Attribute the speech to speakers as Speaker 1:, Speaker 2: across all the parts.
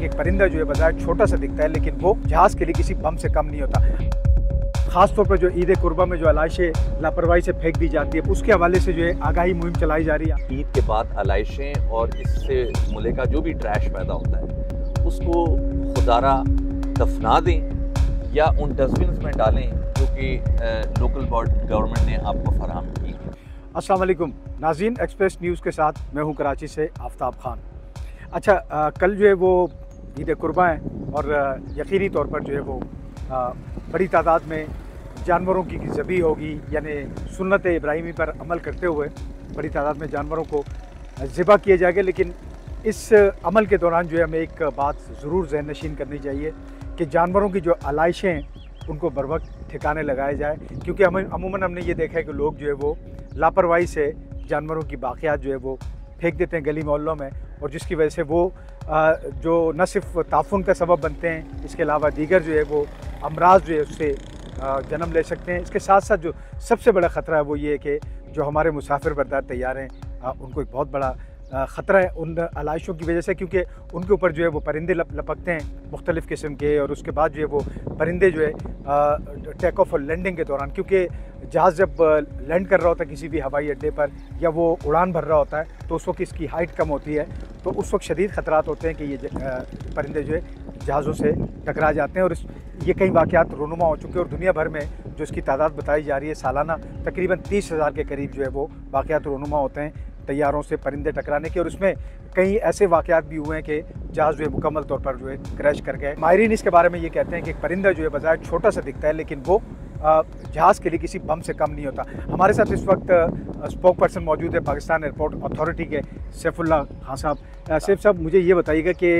Speaker 1: कि एक परिंदा जो है बाजार छोटा सा दिखता है, लेकिन वो जहाज़ के लिए किसी बम से कम नहीं होता। खासतौर पर जो ईद कुर्बा में जो आलाइशें लापरवाही से फेंक दी जाती है, उसके हवाले से जो है आगाही मुहिम चलाई जा रही है।
Speaker 2: ईद के बाद आलाइशें और इससे मुल्क का जो भी ट्रैश पैदा होता है उसको खुदारा दफना दें या उन डस्टबिन में डालें जो कि लोकल गवर्नमेंट ने आपको फराहम की।
Speaker 1: अस्सलाम वालेकुम नाज़रीन, एक्सप्रेस न्यूज़ के साथ मैं हूं कराची से आफ्ताब खान। अच्छा, कल जो है वो ईद कुर्बा है और यकीनी तौर पर जो है वो बड़ी तादाद में जानवरों की ज़बी होगी, यानी सुन्नत इब्राहिमी पर अमल करते हुए बड़ी तादाद में जानवरों को ज़िबा किया जाएगा। लेकिन इस अमल के दौरान जो है हमें एक बात ज़रूर ज़हन नशीन करनी चाहिए कि जानवरों की जो आलाइशें हैं उनको बर वक्त ठिकाने लगाया जाए, क्योंकि अमूमन हमने ये देखा है कि लोग जो है वो लापरवाही से जानवरों की बाक़ियात जो है वो फेंक देते हैं गली मोहल्लों में, और जिसकी वजह से वो जो न सिर्फ ताफुन का सबब बनते हैं, इसके अलावा दीगर जो है वो अमराज जो है उससे जन्म ले सकते हैं। इसके साथ साथ जो सबसे बड़ा ख़तरा है वो ये है कि जो हमारे मुसाफिर बरदार तैयार हैं उनको एक बहुत बड़ा ख़तरा है उन आलाइशों की वजह से, क्योंकि उनके ऊपर जो है वो परिंदे लपकते हैं मुख्तलिफ़ किस्म के, और उसके बाद जो है वो परिंदे जो है टेक ऑफ और लैंडिंग के दौरान, क्योंकि जहाज़ जब लैंड कर रहा होता है किसी भी हवाई अड्डे पर या वो उड़ान भर रहा होता है तो उस वक्त इसकी हाइट कम होती है, तो उस वक्त शदीद ख़तरात होते हैं कि ये परिंदे जो है जहाज़ों से टकरा जाते हैं। और ये कई वाक़यात रोनुमा हो चुके हैं और दुनिया भर में जो इसकी तादाद बताई जा रही है सालाना तकरीबन 30,000 के करीब जो है वो वाक़यात रोनुमा होते हैं तैयारों से परिंदे टकराने के, और उसमें कई ऐसे वाक़यात भी हुए हैं कि जहाज़ जो है मुकम्मल तौर पर जो है क्रैश कर गए। माहिरीन इसके बारे में ये कहते हैं कि एक परिंदा जो है बाजार छोटा सा दिखता है, लेकिन वो जहाज़ के लिए किसी बम से कम नहीं होता। हमारे साथ इस वक्त स्पोक पर्सन मौजूद है पाकिस्तान एयरपोर्ट अथॉरिटी के सैफुल्लाह खान साहब। सैफ साहब, मुझे ये बताइएगा कि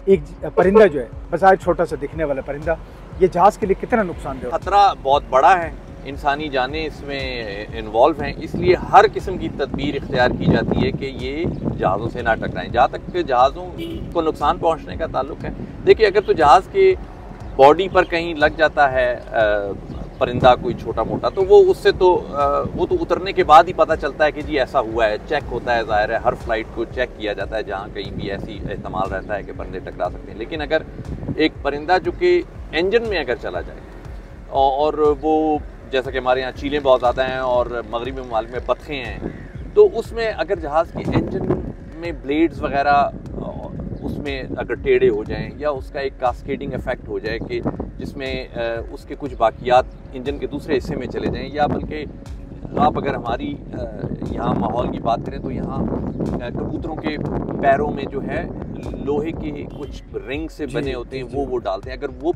Speaker 1: एक परिंदा जो है बाजार छोटा सा दिखने वाला परिंदा, ये जहाज़ के लिए कितना नुकसानदेह?
Speaker 2: खतरा बहुत बड़ा है, इंसानी जानें इसमें इन्वॉल्व हैं, इसलिए हर किस्म की तदबीर इख्तियार की जाती है कि ये जहाज़ों से ना टकराएं। जहाँ तक कि जहाज़ों को नुकसान पहुँचने का ताल्लुक है, देखिए अगर तो जहाज़ के बॉडी पर कहीं लग जाता है परिंदा कोई छोटा मोटा, तो वो उससे तो वो तो उतरने के बाद ही पता चलता है कि जी ऐसा हुआ है, चेक होता है, ज़ाहिर है हर फ्लाइट को चेक किया जाता है जहाँ कहीं भी ऐसी एहतमाल रहता है कि परिंदे टकरा सकते हैं। लेकिन अगर एक परिंदा जो कि इंजन में अगर चला जाए और वो जैसा कि हमारे यहाँ चीलें बहुत ज़्यादा हैं और मगरबी ममालिक में बतखें हैं, तो उसमें अगर जहाज़ के इंजन में ब्लेड्स वगैरह उसमें अगर टेढ़े हो जाएं या उसका एक कास्केडिंग इफ़ेक्ट हो जाए कि जिसमें उसके कुछ बाकियात इंजन के दूसरे हिस्से में चले जाएं, या बल्कि आप अगर हमारी यहाँ माहौल की बात करें तो यहाँ कबूतरों के पैरों में जो है लोहे के कुछ रिंग से बने होते हैं, वो डालते हैं। अगर वो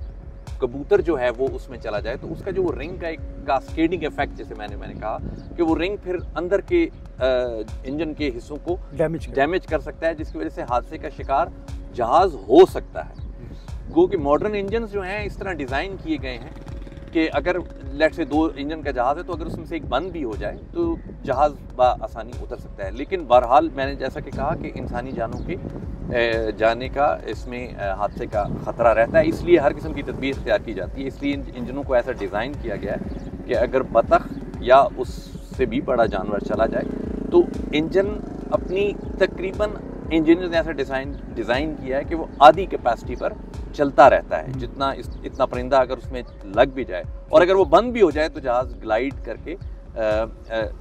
Speaker 2: कबूतर जो है वो उसमें चला जाए तो उसका जो रिंग का एक कास्केडिंग इफेक्ट, जैसे मैंने कहा कि वो रिंग फिर अंदर के इंजन के हिस्सों को डैमेज कर सकता है, जिसकी वजह से हादसे का शिकार जहाज़ हो सकता है। गो कि मॉडर्न इंजन जो हैं इस तरह डिज़ाइन किए गए हैं कि अगर लेट से 2 इंजन का जहाज़ है तो अगर उसमें से एक बंद भी हो जाए तो जहाज़ आसानी उतर सकता है। लेकिन बहरहाल मैंने जैसा कि कहा कि इंसानी जानों के जाने का इसमें हादसे का ख़तरा रहता है, इसलिए हर किस्म की तदबीर इख्तियार की जाती है। इसलिए इंजनों को ऐसा डिज़ाइन किया गया है कि अगर बतख या उससे भी बड़ा जानवर चला जाए तो इंजन अपनी तकरीबन इंजीनियर ने ऐसा डिज़ाइन किया है कि वो आधी कैपेसिटी पर चलता रहता है। इतना परिंदा अगर उसमें लग भी जाए और अगर वो बंद भी हो जाए तो जहाज़ ग्लाइड करके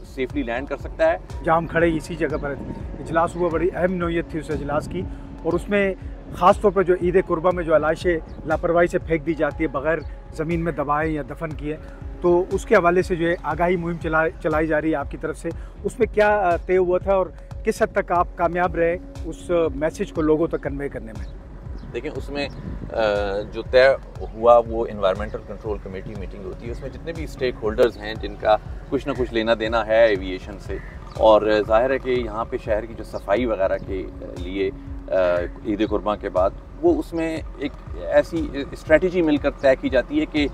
Speaker 2: सेफली लैंड कर सकता है।
Speaker 1: जहाँ हम खड़े इसी जगह पर इजलास हुआ, बड़ी अहम नौयत थी उस इजलास की, और उसमें ख़ास तौर पर जो ईद कुर्बा में जो आलाइशें लापरवाही से फेंक दी जाती है बग़ैर ज़मीन में दबाए या दफन किए, तो उसके हवाले से जो है आगाही मुहिम चलाई जा रही है आपकी तरफ से। उसमें क्या तय हुआ था और किस हद तक आप कामयाब रहे उस मैसेज को लोगों तक कन्वे करने में?
Speaker 2: देखें, उसमें जो तय हुआ वो एनवायरमेंटल कंट्रोल कमेटी मीटिंग होती है, उसमें जितने भी स्टेक होल्डर्स हैं जिनका कुछ ना कुछ लेना देना है एविएशन से, और ज़ाहिर है कि यहाँ पे शहर की जो सफाई वगैरह के लिए ईद कुर्बान के बाद वो उसमें एक ऐसी स्ट्रेटजी मिलकर तय की जाती है कि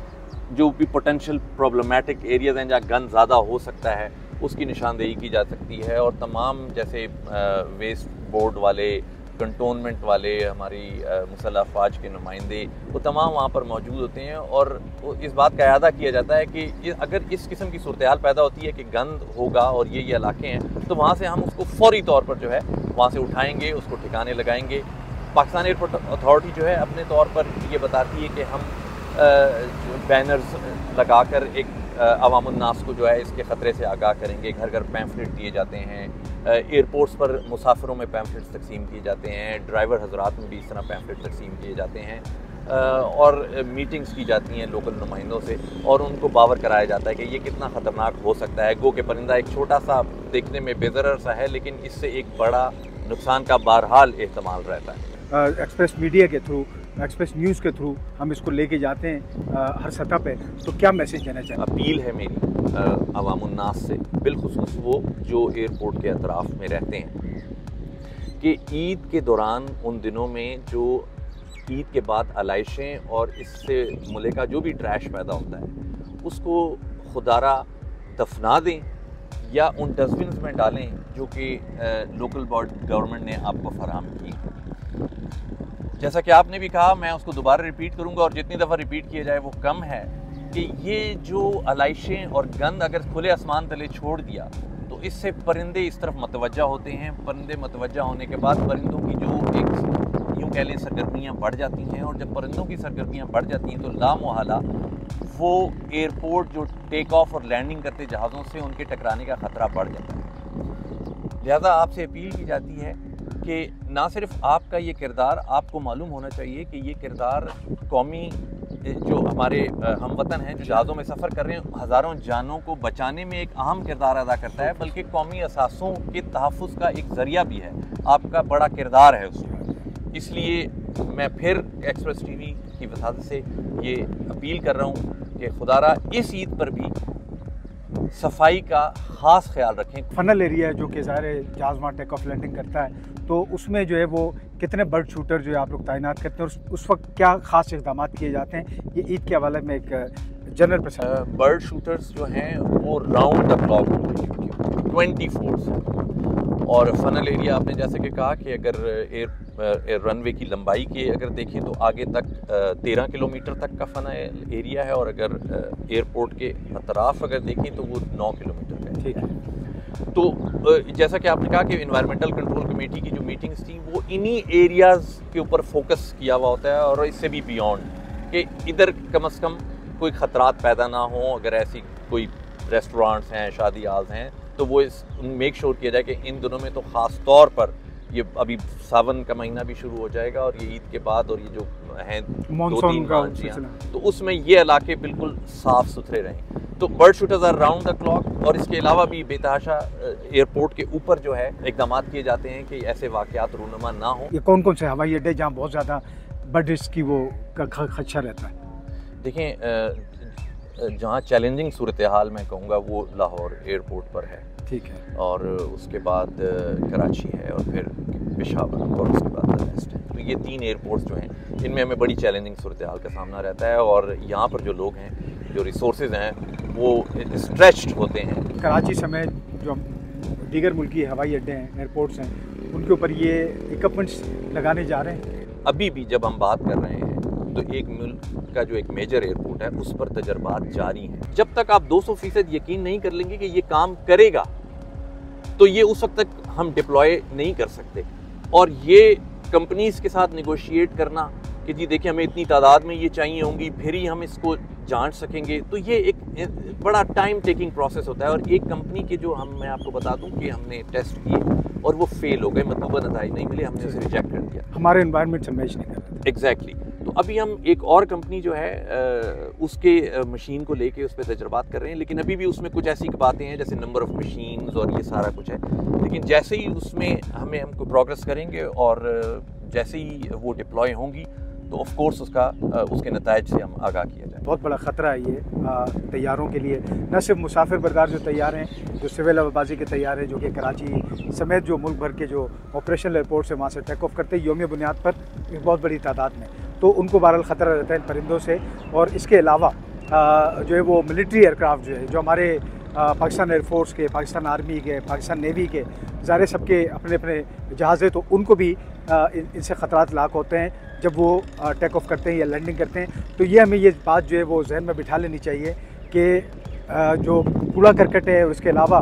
Speaker 2: जो भी पोटेंशियल प्रॉब्लमेटिक एरियाज़ हैं जहाँ गंद ज़्यादा हो सकता है उसकी निशानदेही की जा सकती है, और तमाम जैसे वेस्ट बोर्ड वाले, कंटोनमेंट वाले, हमारी मुसल्लह अफवाज के नुमाइंदे, वो तमाम वहाँ पर मौजूद होते हैं, और इस बात का अयादा किया जाता है कि अगर इस किस्म की सूरत हाल पैदा होती है कि गंद होगा और ये इलाके हैं, तो वहाँ से हम उसको फौरी तौर पर जो है वहाँ से उठाएंगे, उसको ठिकाने लगाएंगे, पाकिस्तान एयरपोर्ट अथॉरिटी जो है अपने तौर पर ये बताती है कि हम बैनर्स लगाकर एक अवामुन्नास को जो है इसके ख़तरे से आगाह करेंगे। घर घर पैम्फलेट दिए जाते हैं, एयरपोर्ट्स पर मुसाफिरों में पैम्फलेट्स तकसीम किए जाते हैं, ड्राइवर हजरात में भी इस तरह पैम्फलेट तकसीम किए जाते हैं, और मीटिंग्स की जाती हैं लोकल नुमाइंदों से, और उनको बावर कराया जाता है कि ये कितना ख़तरनाक हो सकता है। गो के परिंदा एक छोटा सा देखने में बेज़रर सा है, लेकिन इससे एक बड़ा नुकसान का बहरहाल एहतमाल रहता है।
Speaker 1: एक्सप्रेस मीडिया के थ्रू, एक्सप्रेस न्यूज़ के थ्रू हम इसको लेके जाते हैं हर सतह पे, तो क्या मैसेज देना चाहिए?
Speaker 2: अपील है मेरी अवामुन्नास से, बिलखुसूस वो जो एयरपोर्ट के अतराफ़ में रहते हैं, कि ईद के दौरान उन दिनों में जो ईद के बाद आलाइशें और इससे मुल्क का जो भी ट्रैश पैदा होता है उसको खुदारा दफना दें या उन डस्टबिन में डालें जो कि लोकल गवर्नमेंट ने आपको फराहम की। जैसा कि आपने भी कहा, मैं उसको दोबारा रिपीट करूंगा और जितनी दफ़ा रिपीट किया जाए वो कम है, कि ये जो आलाइशें और गंद अगर खुले आसमान तले छोड़ दिया तो इससे परिंदे इस तरफ मतवज्जा होते हैं। परिंदे मतवज्जा होने के बाद परिंदों की जो एक यूँ कह लें सरगर्मियाँ बढ़ जाती हैं, और जब परिंदों की सरगर्मियाँ बढ़ जाती हैं तो लामुहाला वो एयरपोर्ट जो टेक ऑफ और लैंडिंग करते जहाज़ों से उनके टकराने का ख़तरा बढ़ जाता है। लिहाजा आपसे अपील की जाती है कि ना सिर्फ आपका ये किरदार, आपको मालूम होना चाहिए कि ये किरदार कौमी जो हमारे हमवतन हैं जो जहाज़ों में सफ़र कर रहे हैं, हज़ारों जानों को बचाने में एक अहम किरदार अदा करता है, बल्कि कौमी असासों के तहफ़्फ़ुज़ का एक ज़रिया भी है। आपका बड़ा किरदार है उसमें। इसलिए मैं फिर एक्सप्रेस टीवी की वसात से ये अपील कर रहा हूँ कि खुदारा इस ईद पर भी सफाई का ख़ास ख्याल रखें।
Speaker 1: फनल एरिया जो कि ज़ाहिर है जहाज़ वहाँ टेक ऑफ लैंडिंग करता है, तो उसमें जो है वो कितने बर्ड शूटर जो है आप लोग तैनात करते हैं, और उस वक्त क्या ख़ास इक़दाम किए जाते हैं? ये ईद के हवाले में एक जनरल प्रश्न।
Speaker 2: बर्ड शूटर्स जो हैं वो राउंड द क्लॉक होते हैं, 24/7। और फनल एरिया आपने जैसे कि कहा कि अगर एयर रनवे की लंबाई के अगर देखें तो आगे तक 13 किलोमीटर तक का फनल एरिया है, और अगर एयरपोर्ट के अतराफ़ अगर देखें तो वो 9 किलोमीटर का है।
Speaker 1: ठीक है।
Speaker 2: तो जैसा कि आपने कहा कि इन्वायरमेंटल कंट्रोल कमेटी की जो मीटिंग्स थी वो इन्हीं एरियाज़ के ऊपर फोकस किया हुआ होता है, और इससे भी बियॉन्ड कि इधर कम से कम कोई ख़तरात पैदा ना हो। अगर ऐसी कोई रेस्टोरेंट्स हैं, शादी हाल्स हैं, तो वो मेक श्योर किया जाए कि इन दिनों में तो ख़ास तौर पर ये अभी सावन का महीना भी शुरू हो जाएगा और ये ईद के बाद और ये जो हैं 2-3 माह, तो उसमें ये इलाके बिल्कुल साफ़ सुथरे रहें। तो bird shooters are round the clock, और इसके अलावा भी बेतहाशा एयरपोर्ट के ऊपर जो है इक़दाम किए जाते हैं कि ऐसे वाक़यात रूनुमा ना हो।
Speaker 1: ये कौन कौन से हवाई अड्डे जहाँ बहुत ज़्यादा बर्ड रिस्क की वो खदशा रहता है?
Speaker 2: देखें, जहाँ चैलेंजिंग सूरत हाल मैं कहूँगा वो लाहौर एयरपोर्ट पर है,
Speaker 1: ठीक है, और
Speaker 2: उसके बाद कराची है, और फिर पेशावर, और उसके बाद वेस्ट है। तो ये 3 एयरपोर्ट्स जो हैं इनमें हमें बड़ी चैलेंजिंग सूरत हाल का सामना रहता है, और यहाँ पर जो लोग हैं, जो रिसोर्सेज हैं वो स्ट्रेच्ड होते हैं।
Speaker 1: कराची समेत जो दीगर मुल्की हवाई अड्डे हैं, एयरपोर्ट्स हैं, उनके ऊपर ये इक्विपमेंट्स लगाने जा रहे हैं।
Speaker 2: अभी भी जब हम बात कर रहे हैं तो एक मुल्क का जो एक मेजर एयरपोर्ट है उस पर तजर्बात जारी हैं। जब तक आप 200% यकीन नहीं कर लेंगे कि ये काम करेगा तो ये उस वक्त तक हम डिप्लॉय नहीं कर सकते। और ये कंपनीज के साथ नेगोशिएट करना कि जी देखिए हमें इतनी तादाद में ये चाहिए होंगी, फिर ही हम इसको जांच सकेंगे, तो ये एक बड़ा टाइम टेकिंग प्रोसेस होता है। और एक कंपनी के जो मैं आपको बता दूं कि हमने टेस्ट किए और वो फेल हो गए, मतलूबा नतीजे नहीं मिले, हमने उसे रिजेक्ट कर दिया।
Speaker 1: हमारे एनवायरनमेंट से मैच नहीं कर रहा।
Speaker 2: एग्जैक्टली। तो अभी हम एक और कंपनी जो है उसके मशीन को लेके उस पर तजर्बात कर रहे हैं, लेकिन अभी भी उसमें कुछ ऐसी बातें हैं जैसे नंबर ऑफ़ मशीन्स और ये सारा कुछ है। लेकिन जैसे ही उसमें हमको प्रोग्रेस करेंगे और जैसे ही वो डिप्लॉय होंगी तो ऑफ कोर्स उसके नताइज से हम आगाह किया जाए।
Speaker 1: बहुत बड़ा ख़तरा है ये तैयारों के लिए, न सिर्फ मुसाफिर बरदार जो तैयार हैं, जो सिविल हवाबाजी के तैयार हैं, जो कि कराची समेत जो मुल्क भर के जो ऑपरेशनल एयरपोर्ट से वहाँ से टेक ऑफ करते हैं यौमी बुनियाद पर एक बहुत बड़ी तादाद में, तो उनको बहरहाल ख़तरा रहता है इन परिंदों से। और इसके अलावा जो है वो मिलिट्री एयरक्राफ्ट जो है, जो हमारे पाकिस्तान एयरफोर्स के, पाकिस्तान आर्मी के, पाकिस्तान नेवी के, ज़ाहिर सबके अपने अपने जहाज़ हैं, तो उनको भी इनसे ख़तरात लाक होते हैं जब वो टेक ऑफ करते हैं या लैंडिंग करते हैं। तो ये हमें ये बात जो है वो जहन में बिठा लेनी चाहिए कि जो कूड़ा करकट है, उसके अलावा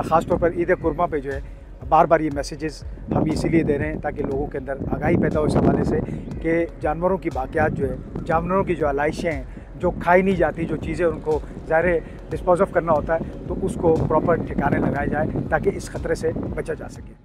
Speaker 1: ख़ास तौर पर ईद कुर्बान पे जो है बार बार ये मैसेजेस हम इसीलिए दे रहे हैं ताकि लोगों के अंदर आगाही पैदा हो इस हवाले से कि जानवरों की बाक़ियात जो है, जानवरों की जो आलाइशें हैं, जो खाई नहीं जाती जो चीज़ें उनको ज़ाहिर डिस्पोज ऑफ करना होता है, तो उसको प्रॉपर ठिकाने लगाया जाए ताकि इस ख़तरे से बचा जा सके।